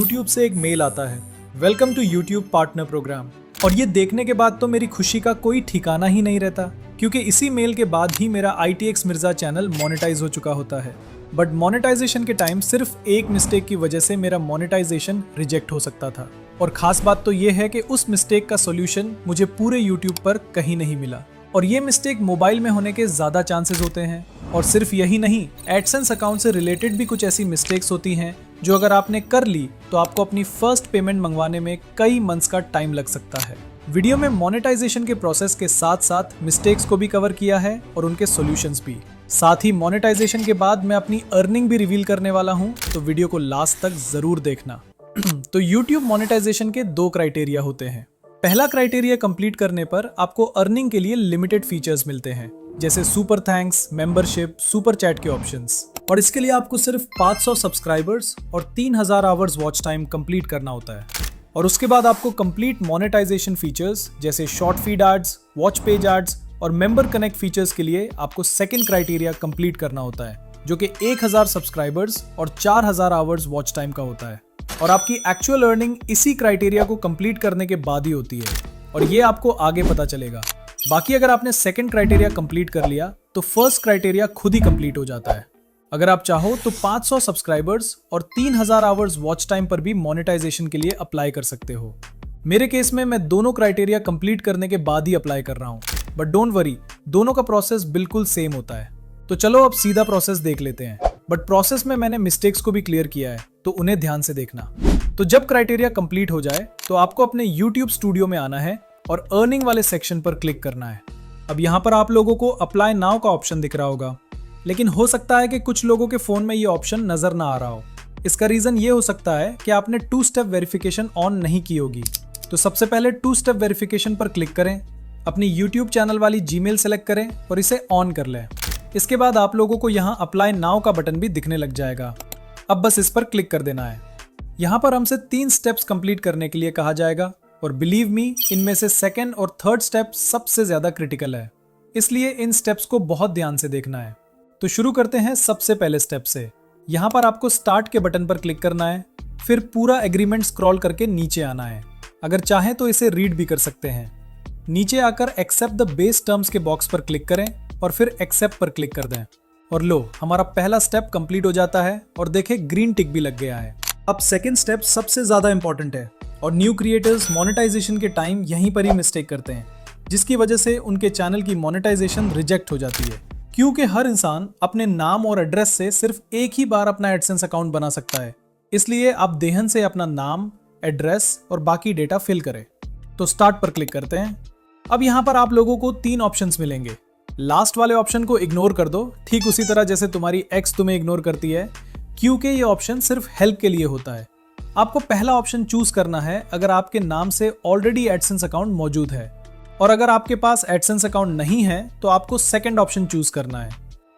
YouTube से एक mail आता है, welcome to YouTube partner program. और ये देखने के बाद तो मेरी खुशी का कोई ठिकाना ही नहीं रहता, क्योंकि इसी मेल के बाद ही मेरा ITX मिर्जा चैनल मोनेटाइज हो चुका होता है। बट मोनेटाइजेशन के टाइम सिर्फ एक मिस्टेक की वजह से मेरा मोनेटाइजेशन रिजेक्ट हो सकता था। और खास बात तो ये है कि उस मिस्टेक का सोल्यूशन मुझे पूरे YouTube पर कहीं नहीं मिला। और ये मिस्टेक मोबाइल में होने के ज़्यादा चांसेस होते हैं। और सिर्फ यही नहीं, एडसेंस अकाउंट से रिलेटेड भी कुछ ऐसी मिस्टेक्स होती हैं जो अगर आपने कर ली तो आपको अपनी फर्स्ट पेमेंट मंगवाने में कई मंथ्स का टाइम लग सकता है। वीडियो में मोनेटाइजेशन के प्रोसेस के साथ साथ मिस्टेक्स को भी कवर किया है और उनके सॉल्यूशंस भी। साथ ही मोनेटाइजेशन के बाद मैं अपनी अर्निंग भी रिवील करने वाला हूँ, तो वीडियो को लास्ट तक जरूर देखना। तो YouTube मोनेटाइजेशन के 2 क्राइटेरिया होते हैं। पहला क्राइटेरिया कंप्लीट करने पर आपको अर्निंग के लिए लिमिटेड फीचर्स मिलते हैं, जैसे super thanks, membership, super chat के ऑप्शंस। और इसके लिए आपको सिर्फ 500 सब्सक्राइबर्स और 3000 आवर्स वॉच टाइम कंप्लीट करना होता है। और उसके बाद आपको कंप्लीट मोनेटाइजेशन फीचर्स जैसे short feed ads, watch page ads और मेंबर कनेक्ट फीचर्स के लिए आपको सेकंड क्राइटेरिया कंप्लीट करना होता है, जो कि 1000 सब्सक्राइबर्स और 4000 आवर्स वॉच टाइम का होता है। और आपकी एक्चुअल अर्निंग इसी क्राइटेरिया को कंप्लीट करने के बाद ही होती है, और ये आपको आगे पता चलेगा। बाकी अगर आपने सेकंड क्राइटेरिया कंप्लीट कर लिया तो फर्स्ट क्राइटेरिया खुद ही कंप्लीट हो जाता है। अगर आप चाहो तो 500 सब्सक्राइबर्स और 3000 आवर्स वॉच टाइम पर भी मोनेटाइजेशन के लिए अप्लाई कर सकते हो। मेरे केस में मैं दोनों क्राइटेरिया कंप्लीट करने के बाद ही अप्लाई कर रहा हूँ, बट डोंट वरी, दोनों का प्रोसेस बिल्कुल सेम होता है। तो चलो अब सीधा प्रोसेस देख लेते हैं। बट प्रोसेस में मैंने मिस्टेक्स को भी क्लियर किया है, तो उन्हें ध्यान से देखना। तो जब क्राइटेरिया कंप्लीट हो जाए तो आपको अपने YouTube स्टूडियो में आना है और अर्निंग वाले सेक्शन पर क्लिक करना है। अब यहाँ पर आप लोगों को अप्लाई नाउ का ऑप्शन दिख रहा होगा, लेकिन हो सकता है कि कुछ लोगों के फोन में ये ऑप्शन नजर ना आ रहा हो। इसका रीजन ये हो सकता है कि आपने 2 स्टेप वेरिफिकेशन ऑन नहीं की होगी। तो सबसे पहले 2 स्टेप वेरिफिकेशन पर क्लिक करें, अपनी YouTube चैनल वाली जीमेल सेलेक्ट करें और इसे ऑन कर लें। इसके बाद आप लोगों को यहाँ अप्लाई नाउ का बटन भी दिखने लग जाएगा। अब बस इस पर क्लिक कर देना है। यहाँ पर हमसे 3 स्टेप्स कंप्लीट करने के लिए कहा जाएगा, और बिलीव मी, इनमें से सेकंड और थर्ड स्टेप सबसे ज्यादा क्रिटिकल है, इसलिए इन स्टेप्स को बहुत ध्यान से देखना है। तो शुरू करते हैं सबसे पहले स्टेप से। यहाँ पर आपको स्टार्ट के बटन पर क्लिक करना है, फिर पूरा एग्रीमेंट स्क्रॉल करके नीचे आना है। अगर चाहें तो इसे रीड भी कर सकते हैं। नीचे आकर एक्सेप्ट द बेस टर्म्स के बॉक्स पर क्लिक करें और फिर एक्सेप्ट पर क्लिक कर दें। और लो, हमारा पहला स्टेप कंप्लीट हो जाता है और देखें ग्रीन टिक भी लग गया है। अब सेकंड स्टेप सबसे ज्यादा इंपॉर्टेंट है, और न्यू क्रिएटर्स मोनेटाइजेशन के टाइम यहीं पर ही मिस्टेक करते हैं, जिसकी वजह से उनके चैनल की मोनेटाइजेशन रिजेक्ट हो जाती है। क्योंकि हर इंसान अपने नाम और एड्रेस से सिर्फ एक ही बार अपना एडसेंस अकाउंट बना सकता है, इसलिए आप देहन से अपना नाम, एड्रेस और बाकी डेटा फिल करें। तो स्टार्ट पर क्लिक करते हैं। अब यहाँ पर आप लोगों को 3 ऑप्शंस मिलेंगे। लास्ट वाले ऑप्शन को इग्नोर कर दो, ठीक उसी तरह जैसे तुम्हारी एक्स तुम्हें इग्नोर करती है, क्योंकि ये ऑप्शन सिर्फ हेल्प के लिए होता है। आपको पहला ऑप्शन चूज करना है अगर आपके नाम से ऑलरेडी एडसेंस अकाउंट मौजूद है, और अगर आपके पास एडसेंस अकाउंट नहीं है तो आपको सेकंड ऑप्शन चूज करना है।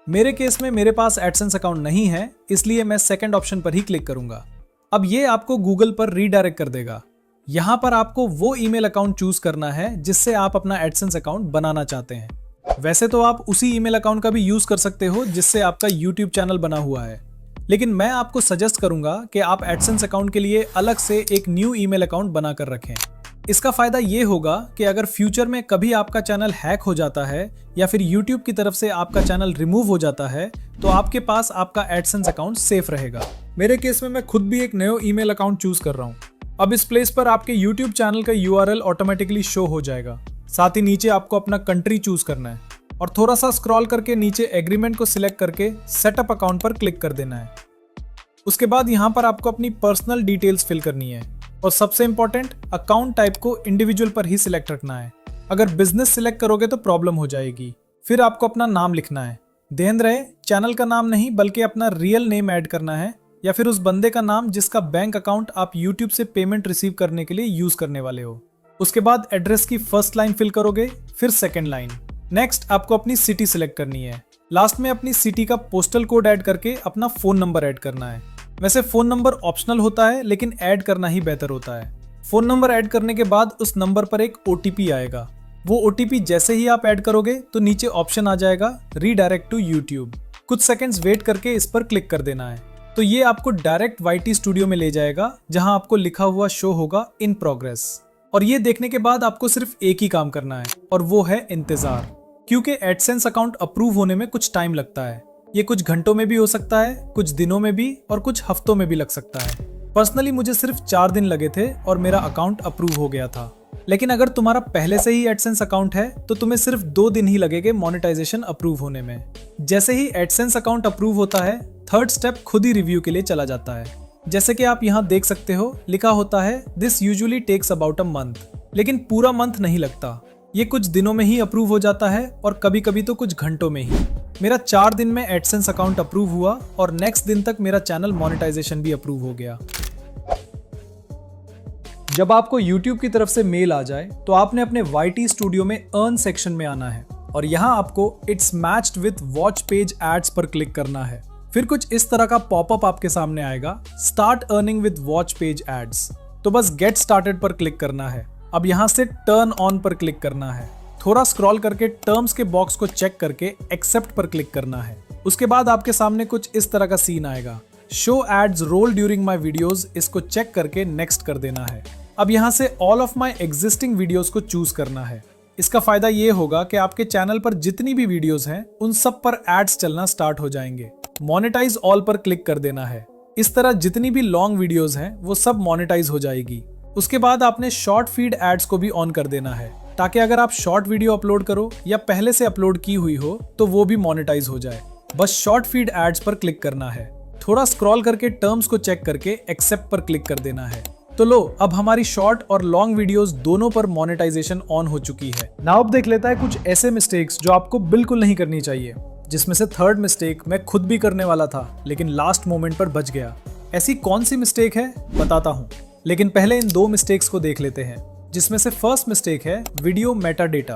मेरे केस में मेरे पास एडसेंस अकाउंट नहीं है, इसलिए मैं सेकंड ऑप्शन पर ही क्लिक करूंगा। अब ये आपको गूगल पर रीडायरेक्ट कर देगा। यहाँ पर आपको वो ईमेल अकाउंट चूज करना है जिससे आप अपना एडसेंस अकाउंट बनाना चाहते हैं। वैसे तो आप उसी ईमेल अकाउंट का भी यूज कर सकते हो जिससे आपका YouTube चैनल बना हुआ है, लेकिन मैं आपको सजेस्ट करूंगा कि आप एडसेंस अकाउंट के लिए अलग से एक न्यू ईमेल अकाउंट बनाकर रखें। इसका फायदा ये होगा कि अगर फ्यूचर में कभी आपका चैनल हैक हो जाता है या फिर YouTube की तरफ से आपका चैनल रिमूव हो जाता है, तो आपके पास आपका एडसेंस अकाउंट सेफ रहेगा। मेरे केस में मैं खुद भी एक नया ईमेल अकाउंट चूज कर रहा हूँ। अब इस प्लेस पर आपके YouTube चैनल का URL ऑटोमेटिकली शो हो जाएगा। साथ ही नीचे आपको अपना कंट्री चूज करना है और थोड़ा सा स्क्रॉल करके नीचे एग्रीमेंट को सिलेक्ट करके सेटअप अकाउंट पर क्लिक कर देना है। उसके बाद यहाँ पर आपको अपनी पर्सनल डिटेल्स फिल करनी है, और सबसे इंपॉर्टेंट, अकाउंट टाइप को इंडिविजुअल पर ही सिलेक्ट रखना है। अगर बिजनेस सिलेक्ट करोगे तो प्रॉब्लम हो जाएगी। फिर आपको अपना नाम लिखना है। ध्यान रहे, चैनल का नाम नहीं बल्कि अपना रियल नेम ऐड करना है, या फिर उस बंदे का नाम जिसका बैंक अकाउंट आप YouTube से पेमेंट रिसीव करने के लिए यूज करने वाले हो। उसके बाद एड्रेस की फर्स्ट लाइन फिल करोगे, फिर सेकंड लाइन। नेक्स्ट आपको अपनी सिटी सिलेक्ट करनी है। लास्ट में अपनी सिटी का पोस्टल कोड ऐड करके अपना फोन नंबर ऐड करना है। वैसे फोन नंबर ऑप्शनल होता है, लेकिन ऐड करना ही बेहतर होता है। फोन नंबर ऐड करने के बाद उस नंबर पर एक OTP आएगा। वो OTP जैसे ही आप ऐड करोगे तो नीचे ऑप्शन आ जाएगा रीडायरेक्ट टू YouTube। कुछ सेकंड्स वेट करके इस पर क्लिक कर देना है। तो ये आपको डायरेक्ट YT स्टूडियो में ले जाएगा जहां आपको लिखा हुआ शो होगा इन प्रोग्रेस। और ये देखने के बाद आपको सिर्फ एक ही काम करना है और वो है इंतजार, क्योंकि एडसेंस अकाउंट अप्रूव होने में कुछ टाइम लगता है। ये कुछ घंटों में भी हो सकता है, कुछ दिनों में भी और कुछ हफ्तों में भी लग सकता है। पर्सनली मुझे सिर्फ 4 दिन लगे थे और मेरा अकाउंट अप्रूव हो गया था। लेकिन अगर तुम्हारा पहले से ही एडसेंस अकाउंट है तो तुम्हें सिर्फ 2 दिन ही लगेंगे मोनेटाइजेशन अप्रूव होने में। जैसे ही एडसेंस अकाउंट अप्रूव होता है, थर्ड स्टेप खुद ही रिव्यू के लिए चला जाता है। जैसे कि आप यहाँ देख सकते हो, लिखा होता है this usually takes about a month, लेकिन पूरा मंथ नहीं लगता। ये कुछ दिनों में ही अप्रूव हो जाता है और कभी कभी तो कुछ घंटों में ही। मेरा 4 दिन में एडसेंस अकाउंट अप्रूव हुआ और नेक्स्ट दिन तक मेरा चैनल मोनेटाइजेशन भी अप्रूव हो गया। जब आपको YouTube की तरफ से मेल आ जाए तो आपने अपने YT स्टूडियो में अर्न सेक्शन में आना है और यहाँ आपको it's matched with watch page ads पर क्लिक करना है। फिर कुछ इस तरह का पॉपअप आपके सामने आएगा, start earning with watch page ads. तो बस गेट स्टार्टेड पर क्लिक करना है। अब यहाँ से टर्न ऑन पर क्लिक करना है। थोड़ा स्क्रॉल करके टर्म्स के बॉक्स को चेक करके एक्सेप्ट पर क्लिक करना है। उसके बाद आपके सामने कुछ इस तरह का सीन आएगा, show ads roll during my videos. इसको चेक करके नेक्स्ट कर देना है। अब यहाँ से all of my existing videos को चूज करना है। इसका फायदा ये होगा कि आपके चैनल पर जितनी भी वीडियोस हैं उन सब पर एड्स चलना स्टार्ट हो जाएंगे। मोनेटाइज ऑल पर क्लिक कर देना है। इस तरह जितनी भी लॉन्ग वीडियोस हैं वो सब मोनेटाइज हो जाएगी। उसके बाद आपने शॉर्ट फीड एड्स को भी ऑन कर देना है, ताकि अगर आप शॉर्ट वीडियो अपलोड करो या पहले से अपलोड की हुई हो तो वो भी मोनेटाइज हो जाए। बस शॉर्ट फीड एड्स पर क्लिक करना है। थोड़ा स्क्रॉल करके टर्म्स को चेक करके एक्सेप्ट पर क्लिक कर देना है। तो लो, अब हमारी शॉर्ट और लॉन्ग वीडियोस दोनों पर मोनेटाइजेशन ऑन हो चुकी है। नाउ अब देख लेता है कुछ ऐसे मिस्टेक्स जो आपको बिल्कुल नहीं करनी चाहिए, जिसमें से थर्ड मिस्टेक मैं खुद भी करने वाला था लेकिन लास्ट मोमेंट पर बच गया। ऐसी कौन सी मिस्टेक है बताता हूँ, लेकिन पहले इन 2 मिस्टेक्स को देख लेते हैं। जिसमें से फर्स्ट मिस्टेक है वीडियो मेटा डेटा।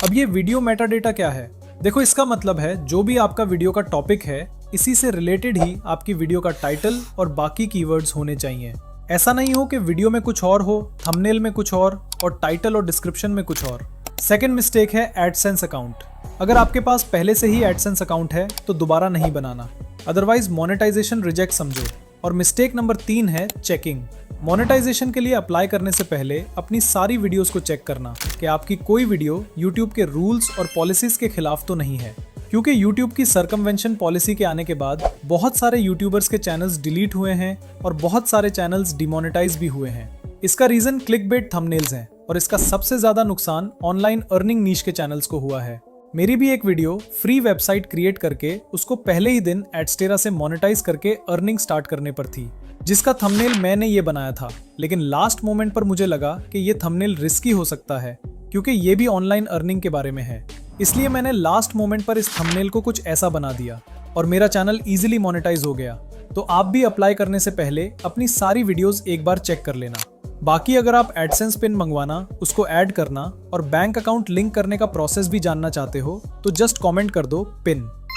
अब ये वीडियो मेटा डेटा क्या है? देखो, इसका मतलब है जो भी आपका वीडियो का टॉपिक है इसी से रिलेटेड ही आपकी वीडियो का टाइटल और बाकी कीवर्ड्स होने चाहिए। ऐसा नहीं हो कि वीडियो में कुछ और हो, थंबनेल में कुछ और टाइटल और डिस्क्रिप्शन में कुछ और। सेकंड मिस्टेक है एडसेंस अकाउंट। अगर आपके पास पहले से ही एडसेंस अकाउंट है तो दोबारा नहीं बनाना, अदरवाइज मोनेटाइजेशन रिजेक्ट समझो। और मिस्टेक नंबर 3 है चेकिंग। मोनेटाइजेशन के लिए अप्लाई करने से पहले अपनी सारी वीडियोस को चेक करना कि आपकी कोई वीडियो YouTube के रूल्स और पॉलिसीज के खिलाफ तो नहीं है, क्योंकि YouTube की सर्कमवेंशन पॉलिसी के आने के बाद बहुत सारे यूट्यूबर्स के चैनल्स डिलीट हुए हैं और बहुत सारे चैनल्स डिमोनेटाइज भी हुए हैं। इसका रीजन क्लिकबेट थंबनेल्स हैं और इसका सबसे ज्यादा नुकसान ऑनलाइन अर्निंग नीश के चैनल्स को हुआ है। मेरी भी एक वीडियो फ्री वेबसाइट क्रिएट करके उसको पहले ही दिन एडस्टेरा से मोनेटाइज करके अर्निंग स्टार्ट करने पर थी, जिसका थंबनेल मैंने ये बनाया था। लेकिन लास्ट मोमेंट पर मुझे लगा कि ये थंबनेल रिस्की हो सकता है, क्योंकि ये भी ऑनलाइन अर्निंग के बारे में है। इसलिए मैंने लास्ट मोमेंट पर इस थंबनेल को कुछ ऐसा बना दिया और मेरा चैनल इजीली मोनेटाइज हो गया। तो आप भी अप्लाई करने से पहले अपनी सारी वीडियोस एक बार चेक कर लेना। बाकी अगर आप एडसेंस पिन मंगवाना, उसको ऐड करना और बैंक अकाउंट लिंक करने का प्रोसेस भी जानना चाहते हो तो जस्ट कमेंट कर दो पिन।